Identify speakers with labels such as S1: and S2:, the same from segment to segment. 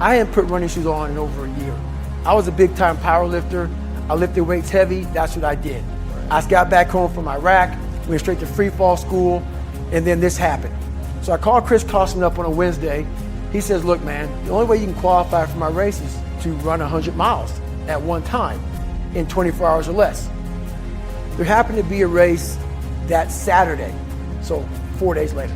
S1: I hadn't put running shoes on in over a year. I was a big time power lifter. I lifted weights heavy, that's what I did. I got back home from Iraq, went straight to free fall school, and then this happened. So I called Chris Cosman up on a Wednesday. He says, look man, the only way you can qualify for my race is to run 100 miles at one time in 24 hours or less. There happened to be a race that Saturday, so 4 days later.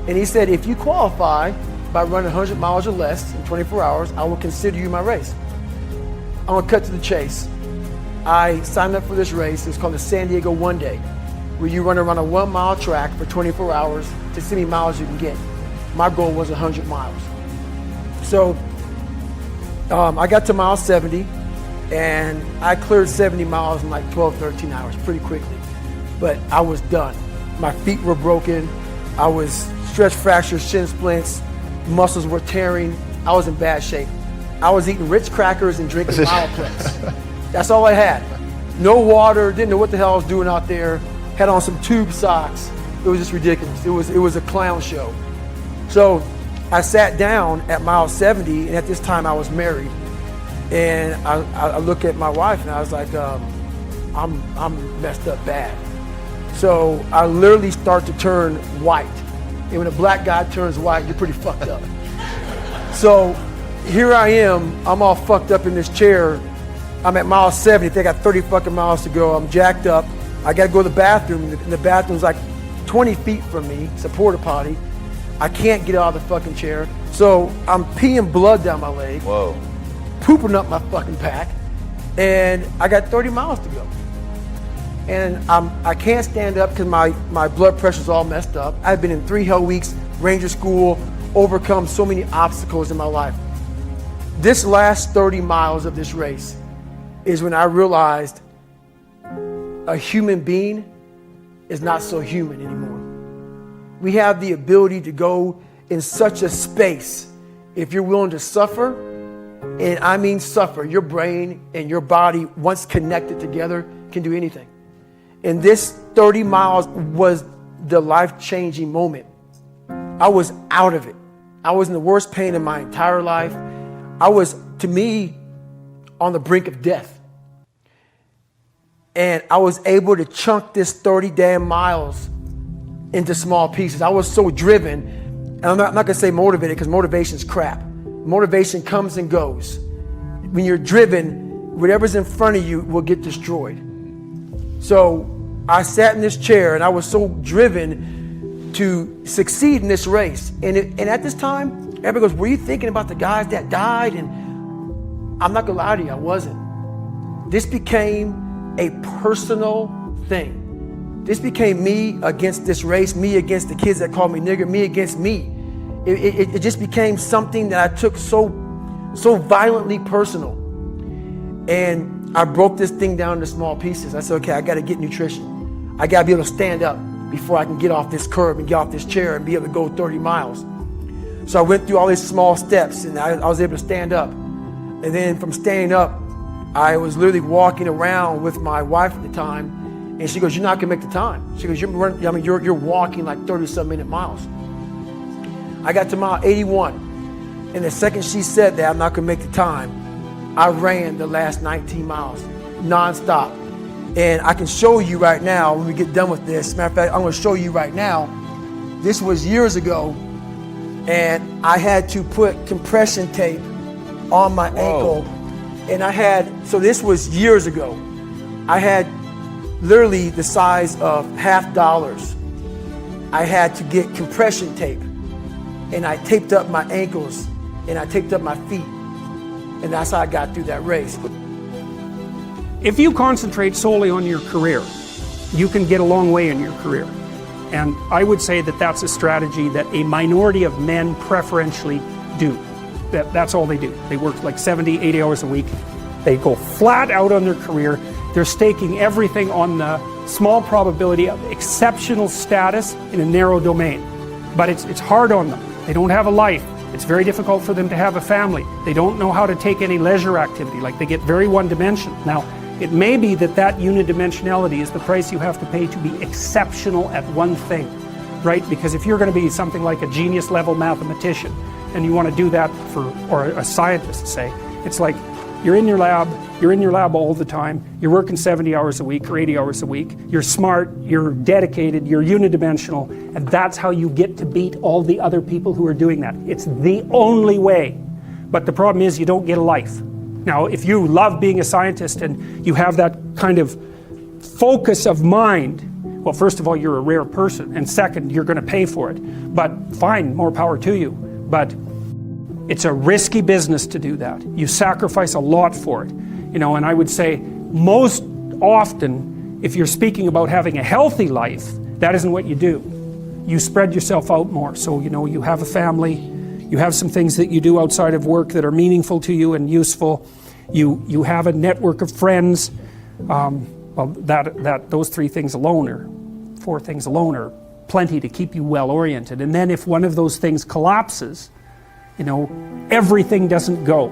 S1: And he said, if you qualify by running 100 miles or less in 24 hours, I will consider you my race. I'm gonna cut to the chase. I signed up for this race. It's called the San Diego One Day, where you run around a 1 mile track for 24 hours to see how many miles you can get. My goal was 100 miles. So I got to mile 70 and I cleared 70 miles in like 12, 13 hours pretty quickly. But I was done. My feet were broken. I was stress fractures, shin splints, muscles were tearing. I was in bad shape. I was eating Ritz crackers and drinking Mileplex. That's all I had. No water, didn't know what the hell I was doing out there. Had on some tube socks. It was just ridiculous. It was a clown show. So I sat down at mile 70, and at this time I was married. And I looked at my wife and I was like, I'm messed up bad. So I literally start to turn white. And when a black guy turns white, you're pretty fucked up. So here I am, I'm all fucked up in this chair. I'm at mile 70, I think I got 30 fucking miles to go. I'm jacked up. I gotta go to the bathroom, and the bathroom's like 20 feet from me, it's a porta potty. I can't get out of the fucking chair. So I'm peeing blood down my leg.
S2: Whoa.
S1: Pooping up my fucking pack, and I got 30 miles to go. And I can't stand up because my blood pressure's all messed up. I've been in 3 hell weeks, Ranger school, overcome so many obstacles in my life. This last 30 miles of this race is when I realized a human being is not so human anymore. We have the ability to go in such a space if you're willing to suffer. And I mean suffer. Your brain and your body, once connected together, can do anything. And this 30 miles was the life-changing moment. I was out of it. I was in the worst pain in my entire life. I was, to me, on the brink of death. And I was able to chunk this 30 damn miles into small pieces. I was so driven, and I'm not gonna say motivated because motivation's crap. Motivation comes and goes. When you're driven, whatever's in front of you will get destroyed. So I sat in this chair and I was so driven to succeed in this race. And at this time, everybody goes, were you thinking about the guys that died? And I'm not gonna lie to you, I wasn't. This became a personal thing. This became me against this race, me against the kids that called me nigger, me against me. It just became something that I took so violently personal. And I broke this thing down into small pieces. I said, okay, I gotta get nutrition. I gotta be able to stand up before I can get off this curb and get off this chair and be able to go 30 miles. So I went through all these small steps and I was able to stand up. And then from standing up, I was literally walking around with my wife at the time. And she goes, you're not gonna make the time. She goes, you're walking like 30-some minute miles. I got to mile 81, and the second she said that I'm not gonna make the time, I ran the last 19 miles, nonstop. And I can show you right now when we get done with this. Matter of fact, I'm gonna show you right now. This was years ago, and I had to put compression tape on my ankle. And so this was years ago. I had literally the size of $50. I had to get compression tape. And I taped up my ankles and I taped up my feet. And that's how I got through that race.
S3: If you concentrate solely on your career, you can get a long way in your career. And I would say that that's a strategy that a minority of men preferentially do. That's all they do. They work like 70, 80 hours a week. They go flat out on their career. They're staking everything on the small probability of exceptional status in a narrow domain. But it's hard on them. They don't have a life. It's very difficult for them to have a family. They don't know how to take any leisure activity. Like, they get very one-dimensional. Now, it may be that unidimensionality is the price you have to pay to be exceptional at one thing, right? Because if you're going to be something like a genius-level mathematician, and you want to do that or a scientist say, it's like you're in your lab all the time, you're working 70 hours a week or 80 hours a week, you're smart, you're dedicated, you're unidimensional, and that's how you get to beat all the other people who are doing that. It's the only way. But the problem is you don't get a life. Now, if you love being a scientist and you have that kind of focus of mind, well, first of all, you're a rare person, and second, you're going to pay for it. But fine, more power to you. But it's a risky business to do that. You sacrifice a lot for it. You know, and I would say most often, if you're speaking about having a healthy life, that isn't what you do. You spread yourself out more. So, you know, you have a family, you have some things that you do outside of work that are meaningful to you and useful. You have a network of friends. Well, those 3 things alone, or 4 things alone, are plenty to keep you well oriented. And then if one of those things collapses, you know, everything doesn't go.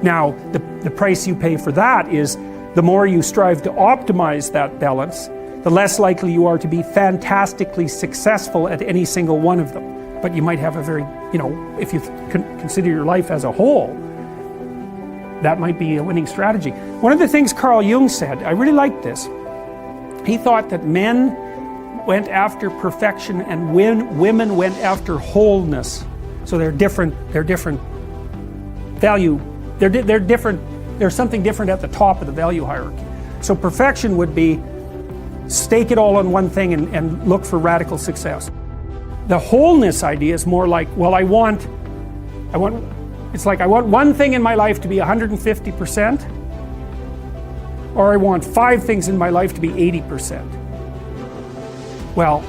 S3: Now, the price you pay for that is the more you strive to optimize that balance, the less likely you are to be fantastically successful at any single one of them. But you might have a very, you know, if you consider your life as a whole, that might be a winning strategy. One of the things Carl Jung said, I really liked this. He thought that men went after perfection and women went after wholeness. So they're different value. They're different. There's something different at the top of the value hierarchy. So perfection would be stake it all on one thing and look for radical success. The wholeness idea is more like, well, I want one thing in my life to be 150%, or I want 5 things in my life to be 80%. Well,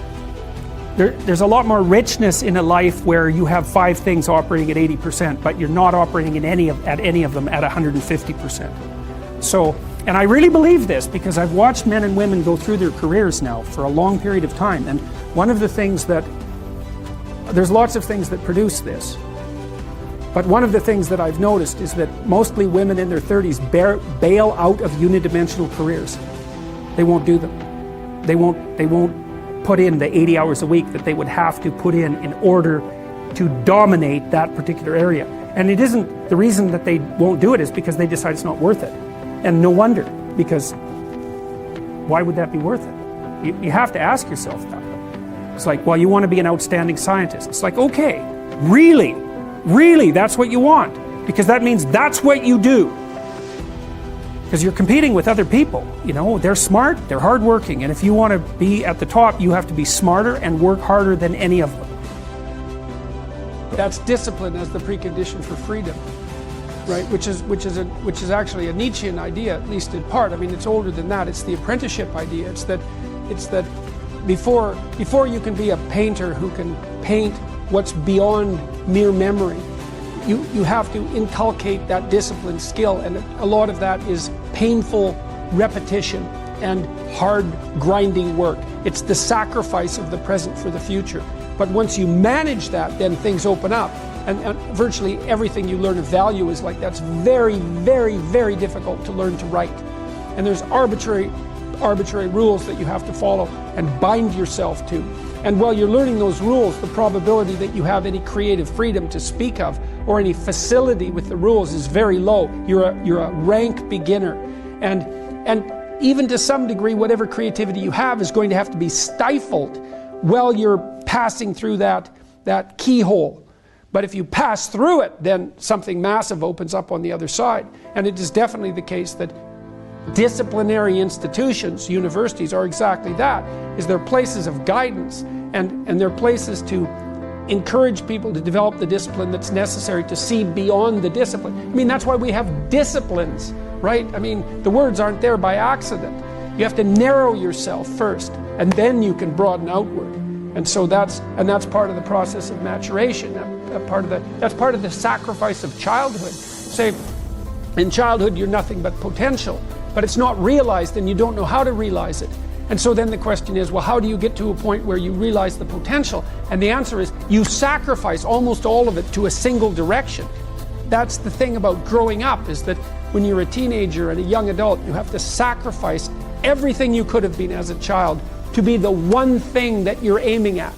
S3: there's a lot more richness in a life where you have 5 things operating at 80%, but you're not operating at any of them at 150%. So, and I really believe this because I've watched men and women go through their careers now for a long period of time, and one of the things that, there's lots of things that produce this, but one of the things that I've noticed is that mostly women in their 30s bail out of unidimensional careers. They won't do them. They won't put in the 80 hours a week that they would have to put in order to dominate that particular area. And it isn't, the reason that they won't do it is because they decide it's not worth it. And no wonder, because why would that be worth it? You have to ask yourself that. It's like, well, you want to be an outstanding scientist. It's like, okay, really, that's what you want. Because that means that's what you do. Because you're competing with other people, you know, they're smart, they're hardworking, and if you want to be at the top, you have to be smarter and work harder than any of them. That's discipline as the precondition for freedom, right? Which is actually a Nietzschean idea, at least in part. I mean, it's older than that. It's the apprenticeship idea. It's that before you can be a painter who can paint what's beyond mere memory, you have to inculcate that discipline skill, and a lot of that is painful repetition and hard grinding work. It's the sacrifice of the present for the future. But once you manage that, then things open up, and virtually everything you learn of value is like that's very, very, very difficult to learn to write. And there's arbitrary rules that you have to follow and bind yourself to. And while you're learning those rules, the probability that you have any creative freedom to speak of or any facility with the rules is very low. You're a rank beginner. And even to some degree, whatever creativity you have is going to have to be stifled while you're passing through that keyhole. But if you pass through it, then something massive opens up on the other side. And it is definitely the case that disciplinary institutions, universities, are exactly that, is they're places of guidance, and they're places to encourage people to develop the discipline that's necessary to see beyond the discipline. I mean, that's why we have disciplines, right? I mean, the words aren't there by accident. You have to narrow yourself first, and then you can broaden outward. And so that's part of the process of maturation. That's part of the sacrifice of childhood. Say, in childhood you're nothing but potential, but it's not realized and you don't know how to realize it. And so then the question is, well, how do you get to a point where you realize the potential? And the answer is, you sacrifice almost all of it to a single direction. That's the thing about growing up, is that when you're a teenager and a young adult, you have to sacrifice everything you could have been as a child to be the one thing that you're aiming at.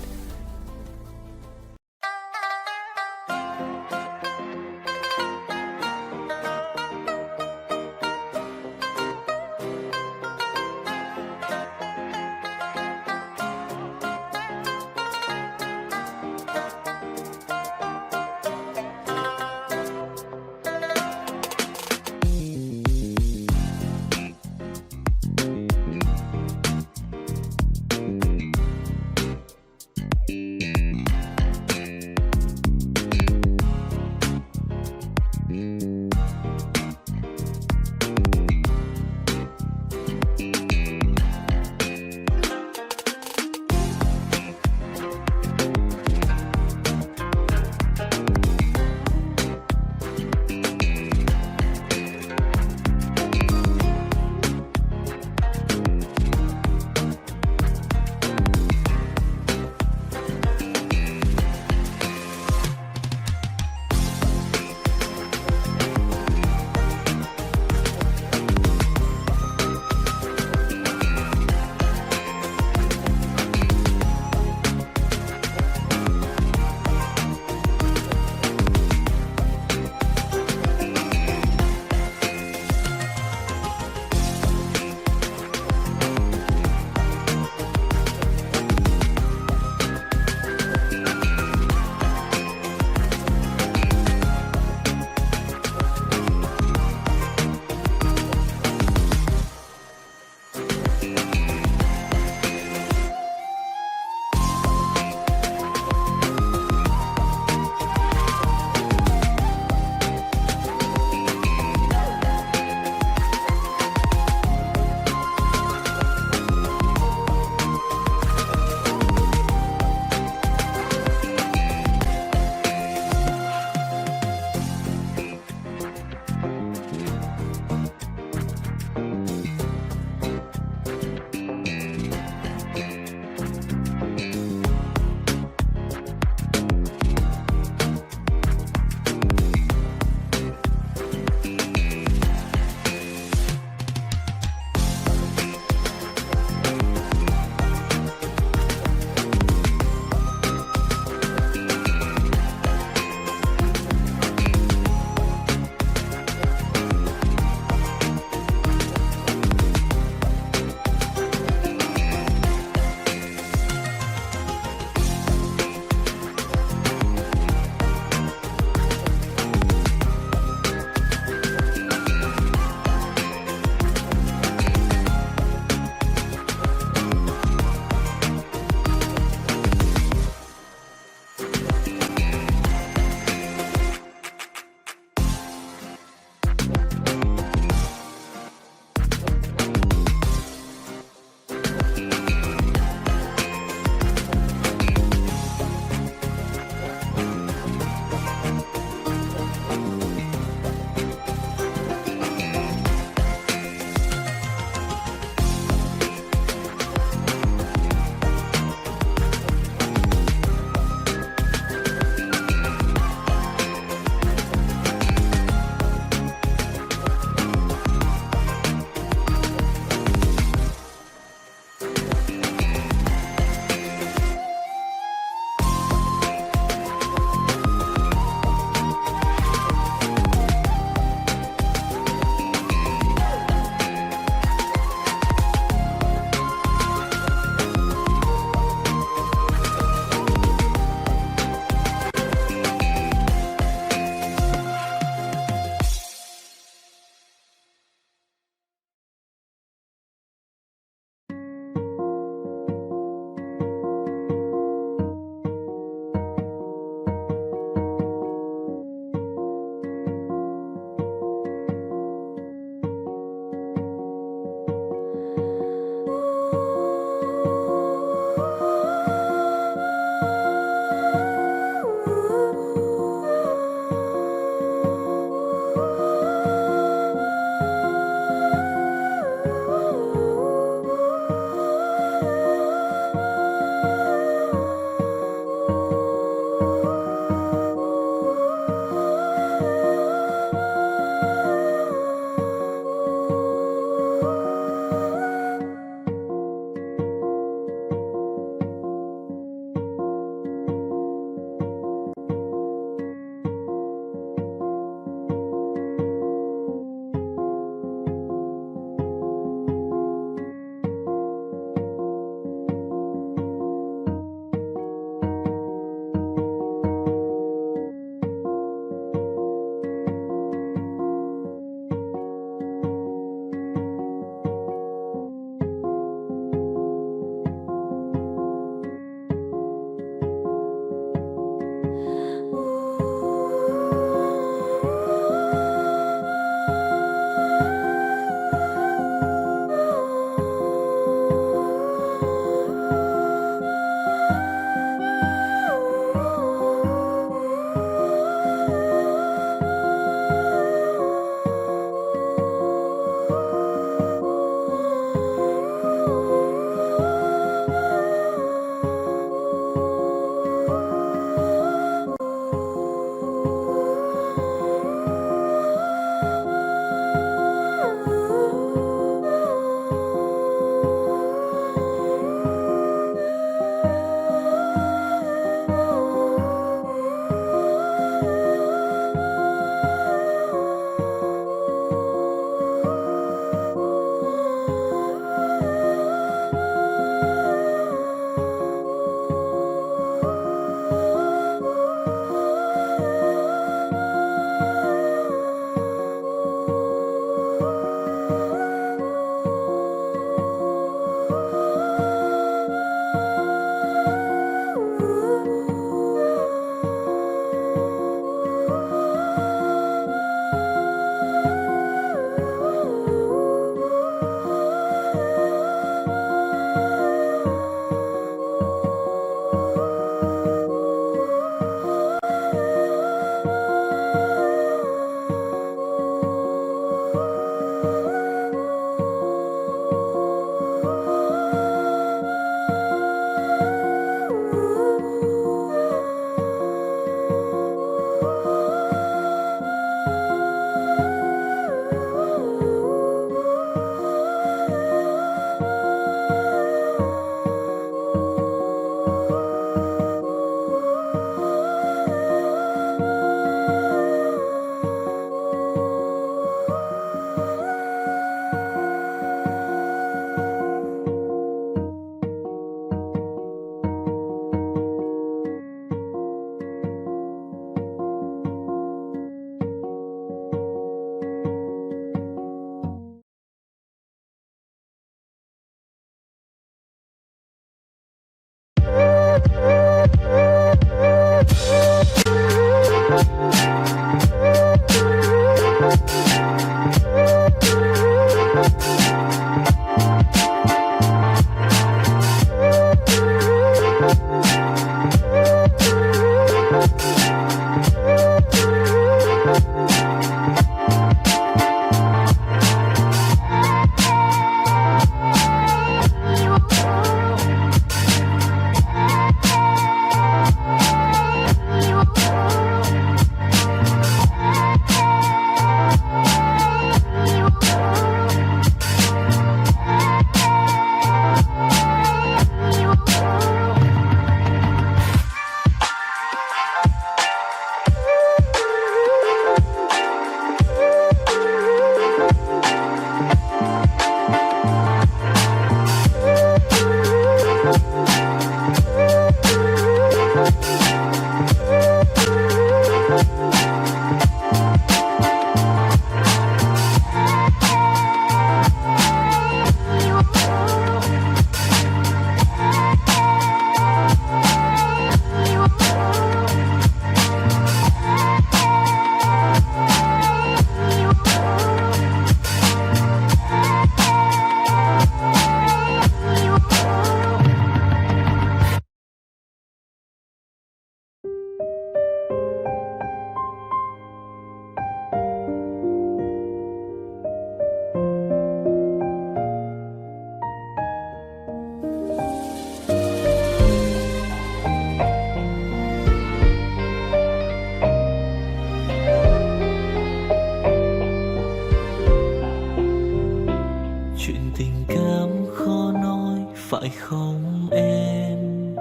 S2: Chuyện tình cảm khó nói phải không em?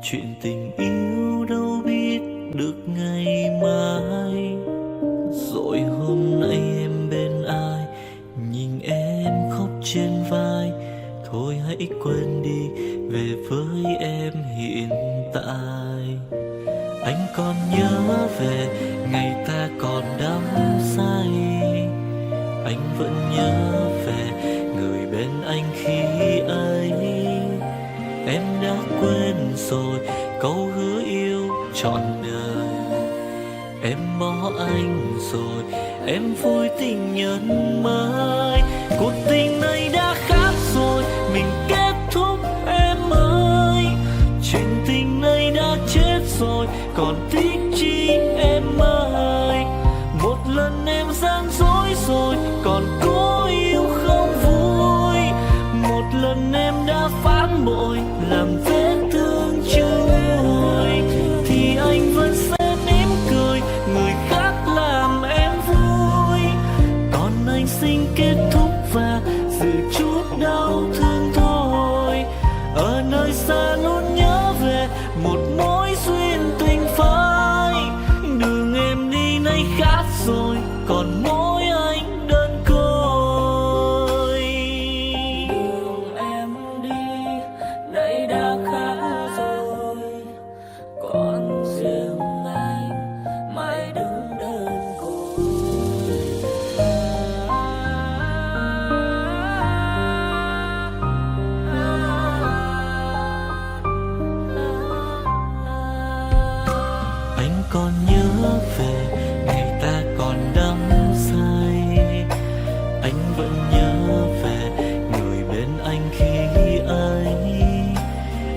S2: Chuyện tình yêu đâu biết được ngày mai. Rồi hôm nay em bên ai, nhìn em khóc trên vai. Thôi hãy quên đi, về với em hiện tại. Anh còn nhớ về ngày ta còn đắm say. Anh vẫn nhớ về người bên anh khi ấy. Em đã quên rồi câu hứa yêu trọn đời. Em bỏ anh rồi, em vui tình nhân mới. Cuộc tình này đã khác rồi, mình kết thúc em ơi. Chuyện tình này đã chết rồi, còn tiếc chi em ơi. Một lần em gian dối rồi, còn cố yêu không vui. Một lần em đã phản bội, làm vết thương chưa nguôi. Thì anh vẫn sẽ mỉm cười, người khác làm em vui. Còn anh xin kết thúc và giữ chút đau thương thôi. Ở nơi xa luôn nhớ về một mối duyên tình phai. Đường em đi nay khác rồi, còn mỗi anh đơn côi. Đường em đi nay đã khác rồi, còn riêng anh mãi đứng đơn côi. Anh còn nhớ về ngày ta còn đắm say. Anh vẫn nhớ về người bên anh khi ấy.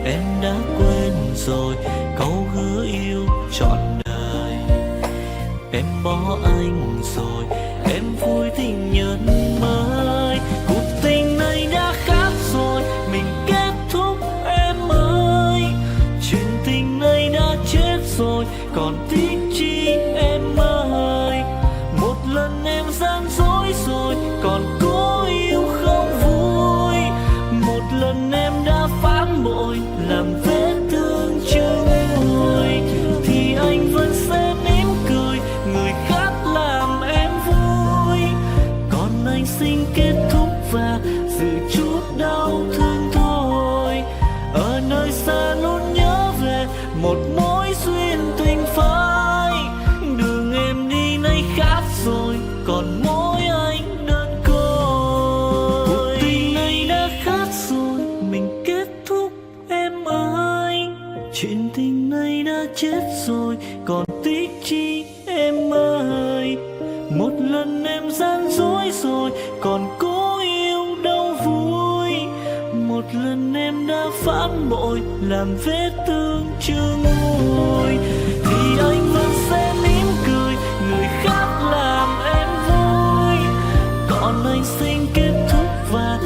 S2: Em đã quên rồi câu hứa yêu trọn đời. Em bỏ anh rồi, em vui tình nhân mới. Cuộc tình này đã khác rồi, mình kết thúc em ơi. Chuyện tình này đã chết rồi, còn tiếc chi em ơi. Một lần em gian dối rồi, còn cố yêu không vui. Một lần em đã phản bội, làm vết thương chưa nguôi. Thì anh vẫn sẽ mỉm cười, người khác làm em vui. Còn anh xin kết thúc và giữ chút đau thương thôi. Ở nơi xa luôn nhớ về một mối duyên tình phai. Đường em đi nay khác rồi, còn mỗi anh đơn côi. Cuộc tình này đã khác rồi, mình kết thúc em ơi. Chuyện tình này đã chết rồi, còn tiếc chi em ơi. Một lần em gian dối rồi, còn cố yêu đâu vui. Một lần em đã phản bội, làm vết thương chưa nguôi. Thì anh vẫn sẽ mỉm cười, người khác làm em vui. Còn anh xin kết thúc và